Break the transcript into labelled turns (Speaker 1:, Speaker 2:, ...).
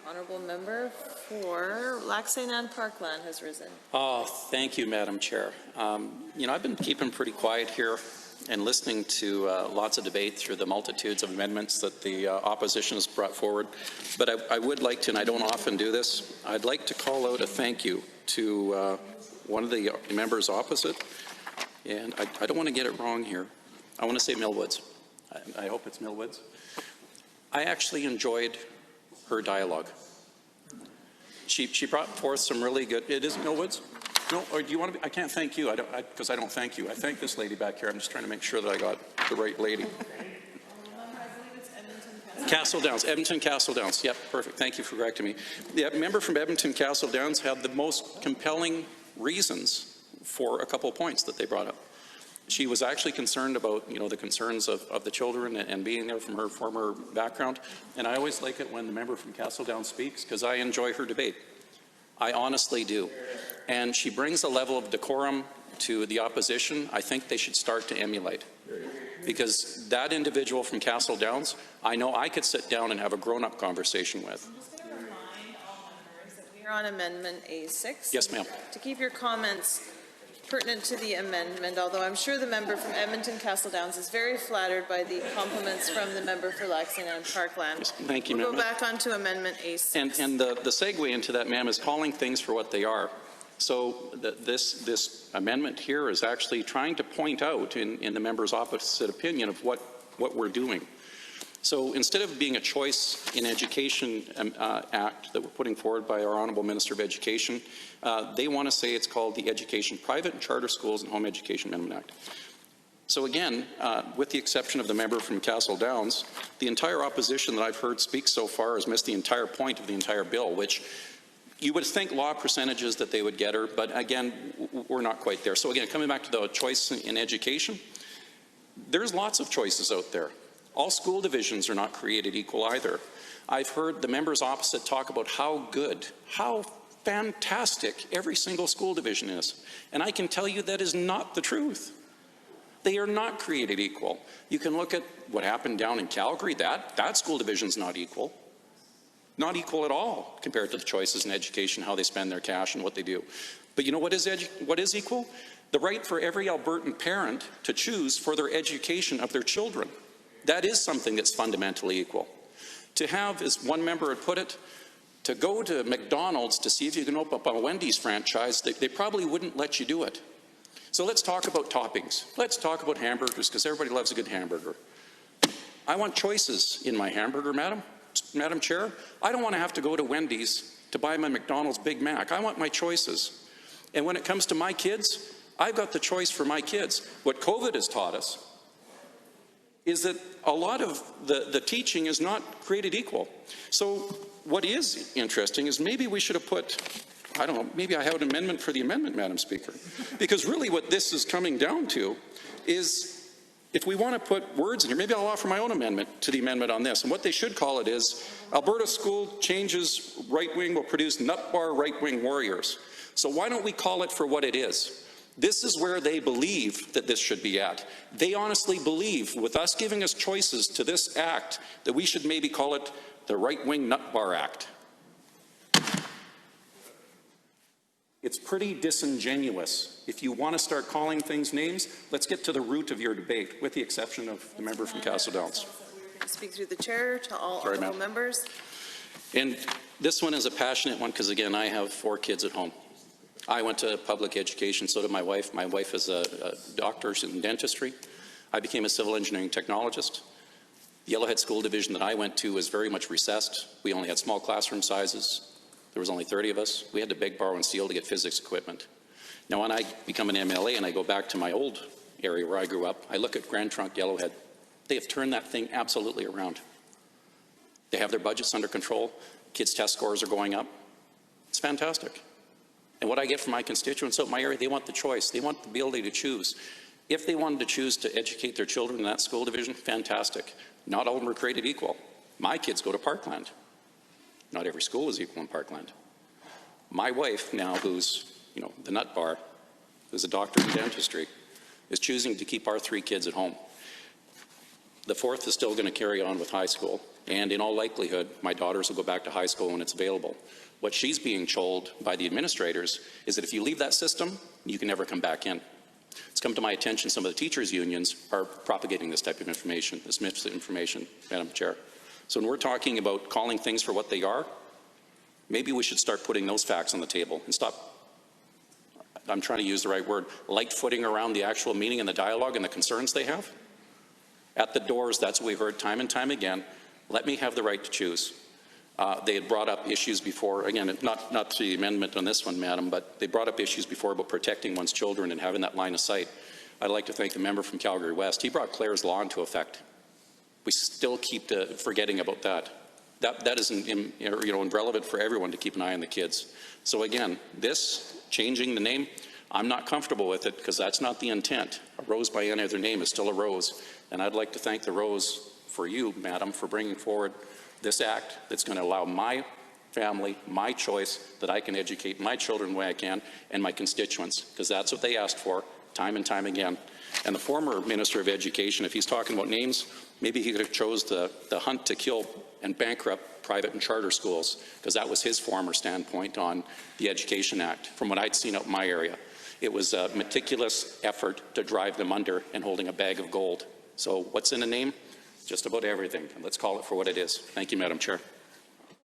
Speaker 1: Honourable member for Lac-Saint-Anne Parkland has risen.
Speaker 2: Oh, thank you, Madam Chair. You know, I've been keeping pretty quiet here and listening to lots of debate through the multitudes of amendments that the opposition has brought forward. But I would like to, and I don't often do this, I'd like to call out a thank you to one of the members opposite. And I don't want to get it wrong here. I want to say Millwoods. I hope it's Millwoods. I actually enjoyed her dialogue. She brought forth some really good, it is Millwoods? No, or do you want to be, I can't thank you, because I don't thank you. I thank this lady back here. I'm just trying to make sure that I got the right lady. Castle Downs, Edmonton Castle Downs. Yep, perfect. Thank you for correcting me. The member from Edmonton Castle Downs had the most compelling reasons for a couple of points that they brought up. She was actually concerned about, you know, the concerns of the children and being there from her former background. And I always like it when the member from Castle Downs speaks because I enjoy her debate. I honestly do. And she brings a level of decorum to the opposition I think they should start to emulate. Because that individual from Castle Downs, I know I could sit down and have a grown-up conversation with.
Speaker 1: I'm just going to remind all members that we are on Amendment A6.
Speaker 2: Yes, ma'am.
Speaker 1: To keep your comments pertinent to the amendment, although I'm sure the member from Edmonton Castle Downs is very flattered by the compliments from the member for Lac-Saint-Anne Parkland.
Speaker 2: Yes, thank you, ma'am.
Speaker 1: We'll go back on to Amendment A6.
Speaker 2: And the segue into that, ma'am, is calling things for what they are. So this amendment here is actually trying to point out in the member's opposite opinion of what we're doing. So instead of being a choice in education act that we're putting forward by our Honourable Minister of Education, they want to say it's called the Education Private and Charter Schools and Home Education Amendment Act. So again, with the exception of the member from Castle Downs, the entire opposition that I've heard speak so far has missed the entire point of the entire bill, which you would think law percentages that they would get her, but again, we're not quite there. So again, coming back to the choice in education, there's lots of choices out there. All school divisions are not created equal either. I've heard the members opposite talk about how good, how fantastic every single school division is. And I can tell you that is not the truth. They are not created equal. You can look at what happened down in Calgary. That school division's not equal. Not equal at all compared to the choices in education, how they spend their cash and what they do. But you know what is equal? The right for every Albertan parent to choose for their education of their children. That is something that's fundamentally equal. To have, as one member had put it, to go to McDonald's to see if you can open up a Wendy's franchise, they probably wouldn't let you do it. So let's talk about toppings. Let's talk about hamburgers, because everybody loves a good hamburger. I want choices in my hamburger, Madam Chair. I don't want to have to go to Wendy's to buy my McDonald's Big Mac. I want my choices. And when it comes to my kids, I've got the choice for my kids. What COVID has taught us is that a lot of the teaching is not created equal. So what is interesting is maybe we should have put, I don't know, maybe I have an amendment for the amendment, Madam Speaker. Because really what this is coming down to is, if we want to put words in here, maybe I'll offer my own amendment to the amendment on this. And what they should call it is, Alberta school changes right wing will produce nut bar right wing warriors. So why don't we call it for what it is? This is where they believe that this should be at. They honestly believe, with us giving us choices to this act, that we should maybe call it the right-wing nut bar act. It's pretty disingenuous. If you want to start calling things names, let's get to the root of your debate, with the exception of the member from Castle Downs.
Speaker 1: Speak through the chair to all honourable members.
Speaker 2: And this one is a passionate one because, again, I have 4 kids at home. I went to public education, so did my wife. My wife is a doctor in dentistry. I became a civil engineering technologist. The Yellowhead School Division that I went to was very much recessed. We only had small classroom sizes. There was only 30 of us. We had to beg, borrow, and steal to get physics equipment. Now, when I become an MLA and I go back to my old area where I grew up, I look at Grand Trunk Yellowhead. They have turned that thing absolutely around. They have their budgets under control. Kids' test scores are going up. It's fantastic. And what I get from my constituents out in my area, they want the choice. They want the ability to choose. If they wanted to choose to educate their children in that school division, fantastic. Not all of them are created equal. My kids go to Parkland. Not every school is equal in Parkland. My wife now, who's, you know, the nut bar, who's a doctor in dentistry, is choosing to keep our 3 kids at home. The 4th is still going to carry on with high school. And in all likelihood, my daughters will go back to high school when it's available. What she's being told by the administrators is that if you leave that system, you can never come back in. It's come to my attention some of the teachers' unions are propagating this type of information, this misinformation, Madam Chair. So when we're talking about calling things for what they are, maybe we should start putting those facts on the table and stop, I'm trying to use the right word, light-footing around the actual meaning and the dialogue and the concerns they have. At the doors, that's what we've heard time and time again. Let me have the right to choose. They had brought up issues before, again, not the amendment on this one, Madam, but they brought up issues before about protecting one's children and having that line of sight. I'd like to thank the member from Calgary West. He brought Clare's Law into effect. We still keep forgetting about that. That is irrelevant for everyone to keep an eye on the kids. So again, this changing the name, I'm not comfortable with it because that's not the intent. A rose by any other name is still a rose. And I'd like to thank the Rose for you, Madam, for bringing forward this act that's going to allow my family, my choice, that I can educate my children the way I can and my constituents, because that's what they asked for time and time again. And the former Minister of Education, if he's talking about names, maybe he could have chose the hunt to kill and bankrupt private and charter schools, because that was his former standpoint on the Education Act, from what I'd seen out in my area. It was a meticulous effort to drive them under and holding a bag of gold. So what's in a name? Just about everything. And let's call it for what it is. Thank you, Madam Chair.